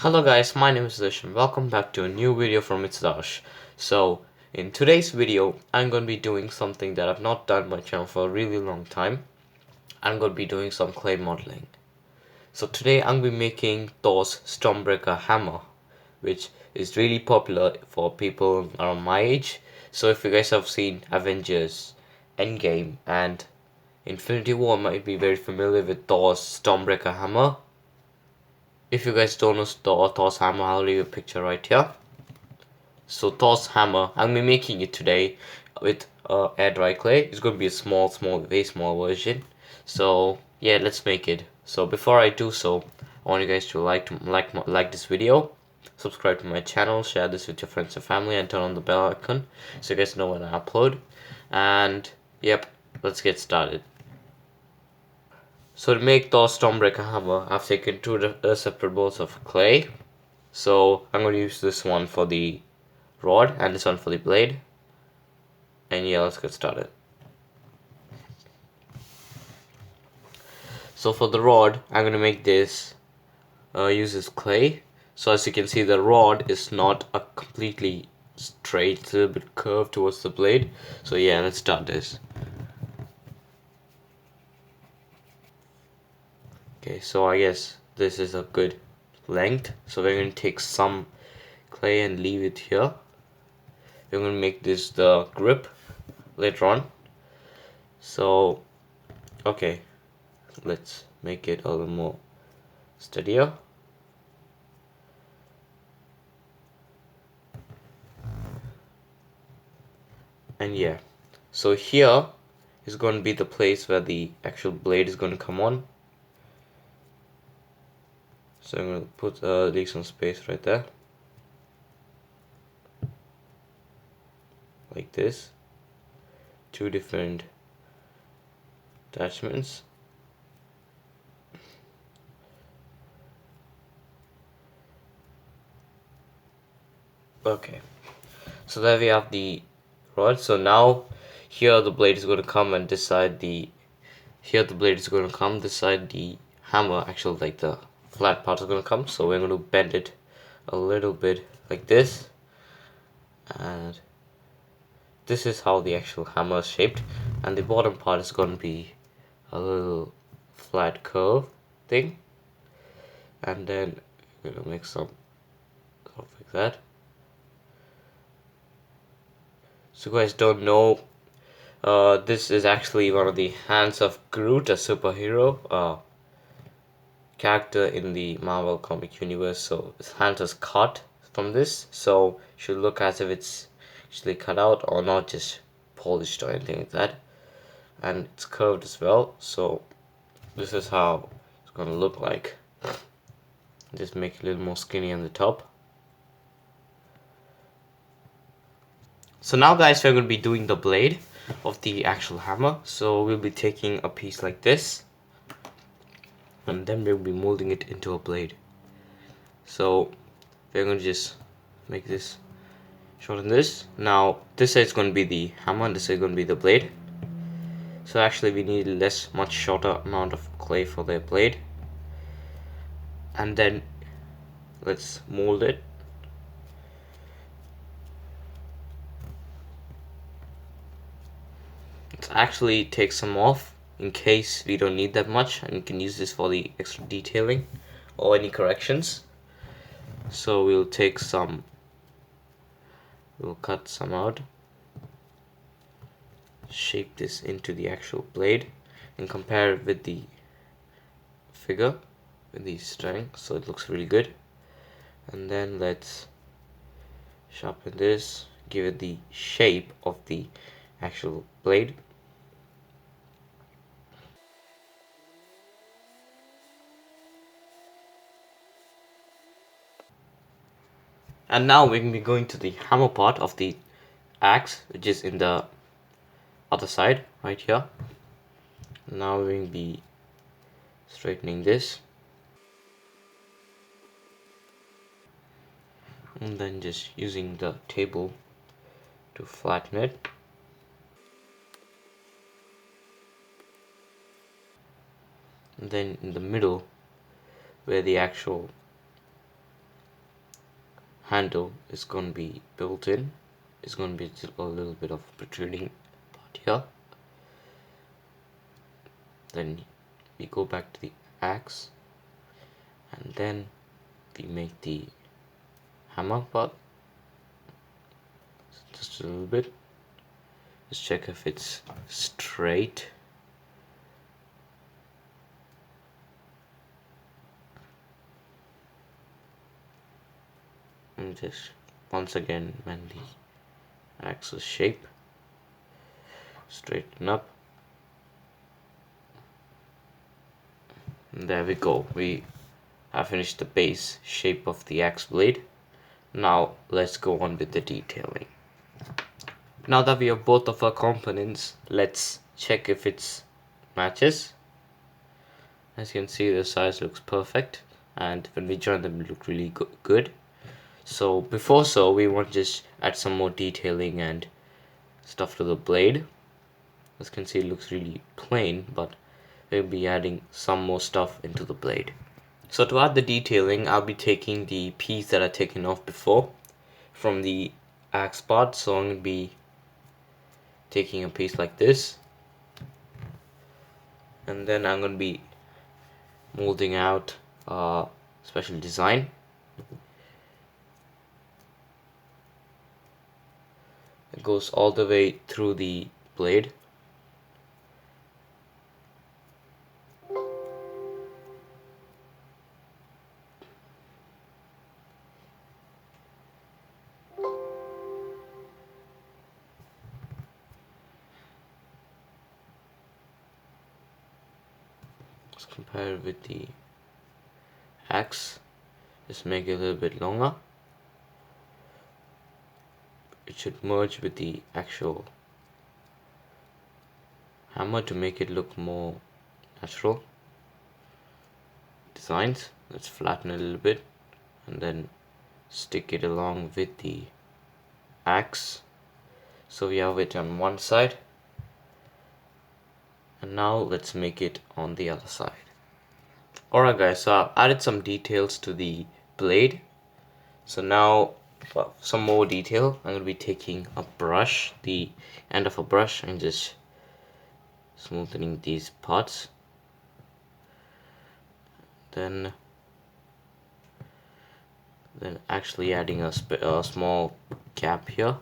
Hello guys, my name is Dish and welcome back to a new video from It's Dash. So, in today's video, I'm going to be doing something that I've not done on my channel for a really long time. I'm going to be doing some clay modeling. So today I'm going to be making Thor's Stormbreaker hammer, which is really popular for people around my age. So if you guys have seen Avengers, Endgame and Infinity War, might be very familiar with Thor's Stormbreaker hammer. If you guys don't know Thor's hammer, I'll leave a picture right here. So Thor's hammer, I'm gonna be making it today with air dry clay. It's gonna be a very small version. So yeah, let's make it. So before I do so, I want you guys to like this video, subscribe to my channel, share this with your friends and family, and turn on the bell icon so you guys know when I upload. And yep, let's get started. So to make Thor's Stormbreaker hammer, I've taken two separate bowls of clay. So I'm going to use this one for the rod and this one for the blade. And yeah, let's get started. So for the rod, I'm going to make this, use this clay. So as you can see, the rod is not a completely straight, it's a little bit curved towards the blade. So yeah, let's start this. Okay, so I guess this is a good length. So we're going to take some clay and leave it here. We're going to make this the grip later on. So okay, let's make it a little more steadier. And yeah, so here is going to be the place where the actual blade is going to come on. So I'm going to put leave some space right there, like this. Two different attachments. Okay, so there we have the rod. So now here the blade is going to come and this side the hammer, actually like the flat part is going to come. So we're going to bend it a little bit like this, and this is how the actual hammer is shaped. And the bottom part is going to be a little flat curve thing, and then we're going to make some sort of like that. So you guys don't know, this is actually one of the hands of Groot, a superhero character in the Marvel comic universe. So his hand was cut from this, so it should look as if it's actually cut out or not just polished or anything like that. And it's curved as well, so this is how it's gonna look like. Just make it a little more skinny on the top. So now guys, we're going to be doing the blade of the actual hammer. So we'll be taking a piece like this, and then we'll be molding it into a blade. So we're going to just make this, shorten this. Now this side is going to be the hammer and this side is going to be the blade. So actually we need much shorter amount of clay for the blade. And then let's mold it. Let's actually take some off in case we don't need that much, and you can use this for the extra detailing or any corrections. So we'll cut some out, shape this into the actual blade, and compare it with the figure with the string, so it looks really good. And then let's sharpen this, give it the shape of the actual blade. And now we're going to be going to the hammer part of the axe, which is in the other side right here. Now we're going to be straightening this, and then just using the table to flatten it. And then in the middle, where the actual handle is going to be built in. It's going to be a little bit of protruding part here. Then we go back to the axe, and then we make the hammer part just a little bit. Let's check if it's straight. And just once again bend the axis shape, straighten up, and there we go. We have finished the base shape of the axe blade. Now let's go on with the detailing. Now that we have both of our components, let's check if it matches. As you can see, the size looks perfect, and when we join them, it look really good. So we want to just add some more detailing and stuff to the blade. As you can see, it looks really plain, but we'll be adding some more stuff into the blade. So to add the detailing, I'll be taking the piece that I taken off before from the axe part. So I'm going to be taking a piece like this, and then I'm going to be molding out a special design. It goes all the way through the blade. Let's compare it with the axe. Just make it a little bit longer. It should merge with the actual hammer to make it look more natural. Designs. Let's flatten it a little bit and then stick it along with the axe. So we have it on one side, and now let's make it on the other side. Alright guys, so I've added some details to the blade. So now for some more detail, I'm going to be taking a brush, the end of a brush, and just smoothing these parts. Then actually adding a small gap here.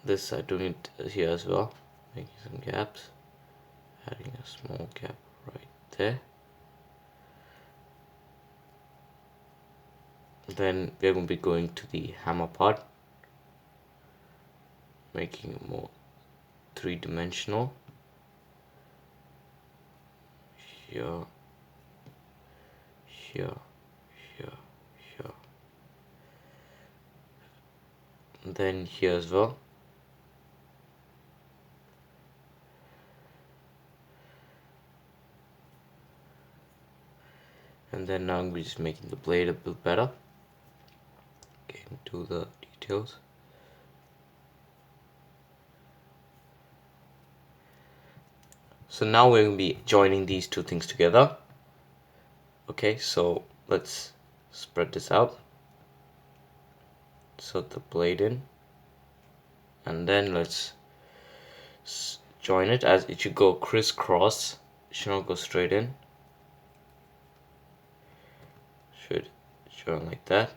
This I do it here as well, making some gaps, adding a small gap right there. Then we're going to be going to the hammer part, making it more three-dimensional. Here, here, here, here, and then here as well. And then now I'm just making the blade a bit better. Getting to the details. So now we're going to be joining these two things together. Okay, so let's spread this out. So the blade in. And then let's join it, as it should go crisscross. It should not go straight in. Should join like that.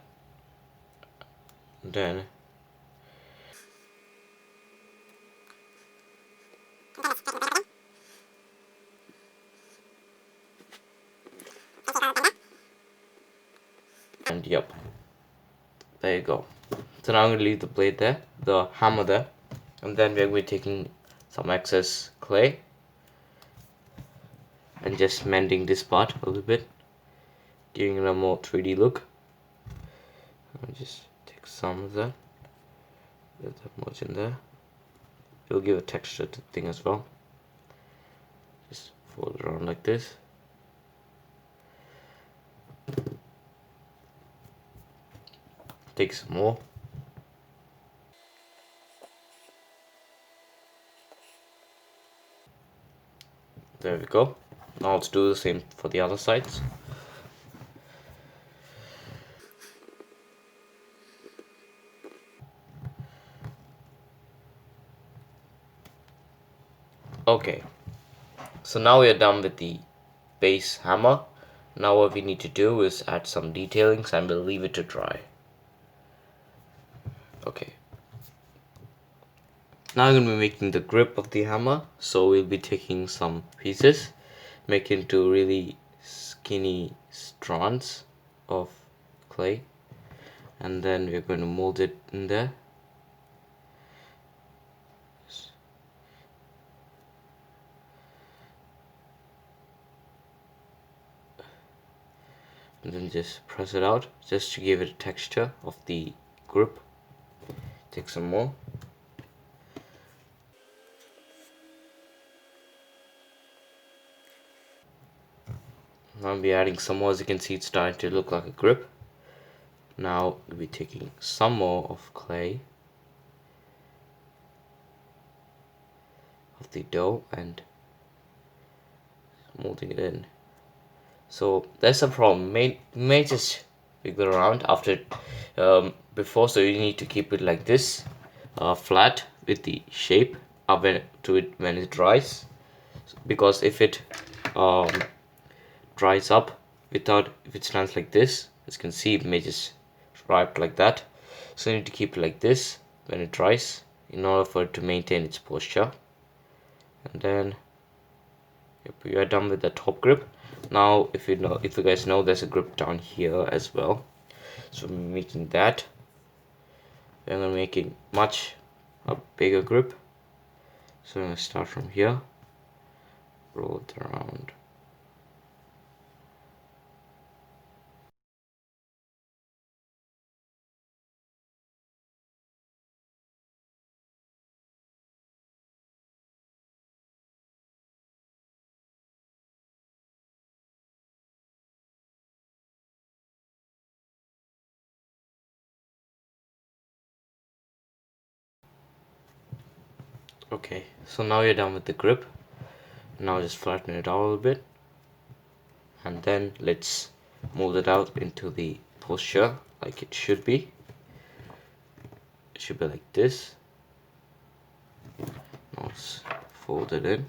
And then and yep, there you go. So now I'm going to leave the blade there, the hammer there, and then we're going to be taking some excess clay and just mending this part a little bit, giving it a more 3D look. I'll just take some of that, let that much in there. It'll give a texture to the thing as well. Just fold it around like this. Take some more. There we go. Now let's do the same for the other sides. Okay, so now we are done with the base hammer. Now what we need to do is add some detailings and we'll leave it to dry. Okay. Now I'm going to be making the grip of the hammer. So we'll be taking some pieces, making into really skinny strands of clay, and then we're going to mold it in there. And then just press it out just to give it a texture of the grip. Take some more. Now I'll be adding some more. As you can see, it's starting to look like a grip. Now we'll be taking some more of clay of the dough and molding it in. So that's a problem. May just wiggle around after before, so you need to keep it like this, flat with the shape when it dries, because if it dries up if it stands like this, as you can see, it may just wrap like that. So you need to keep it like this when it dries in order for it to maintain its posture. And then we are done with the top grip. Now if you guys know, there's a grip down here as well, so I'm making that. Then I'm making a bigger grip, so I'm going to start from here, roll it around. Okay, so now you're done with the grip. Now just flatten it out a little bit, and then let's mold it out into the posture like it should be. It should be like this. Now let's fold it in.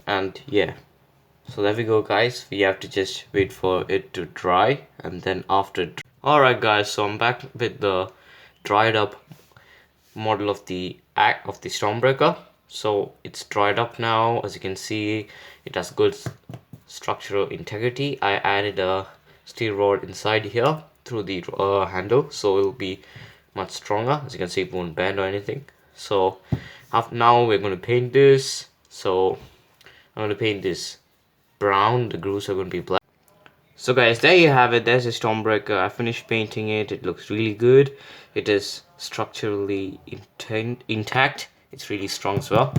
And yeah, so there we go, guys. We have to just wait for it to dry, and then after. Alright guys, so I'm back with the dried up model of the Stormbreaker. So it's dried up now. As you can see, it has good structural integrity. I added a steel rod inside here through the handle, so it'll be much stronger. As you can see, it won't bend or anything. So now we're going to paint this. So I'm going to paint this brown. The grooves are going to be black. So guys, there you have it. There's a Stormbreaker. I finished painting it. It looks really good. It is structurally intact. It's really strong as well.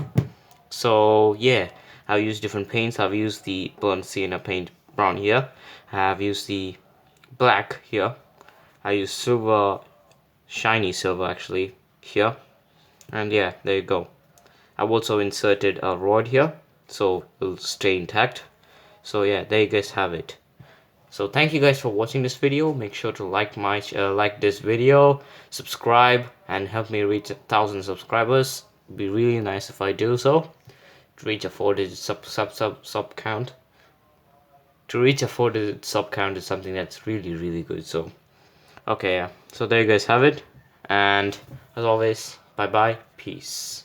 So yeah, I've used different paints. I've used the burnt sienna paint brown here. I've used the black here. I used silver, shiny silver actually here. And yeah, there you go. I've also inserted a rod here, so it'll stay intact. So yeah, there you guys have it. So thank you guys for watching this video. Make sure to like this video, subscribe, and help me reach 1,000 subscribers. It'd be really nice if I do so. To reach a 4-digit sub count. To reach a 4-digit sub count is something that's really good. So okay, yeah. So there you guys have it. And as always, bye bye, peace.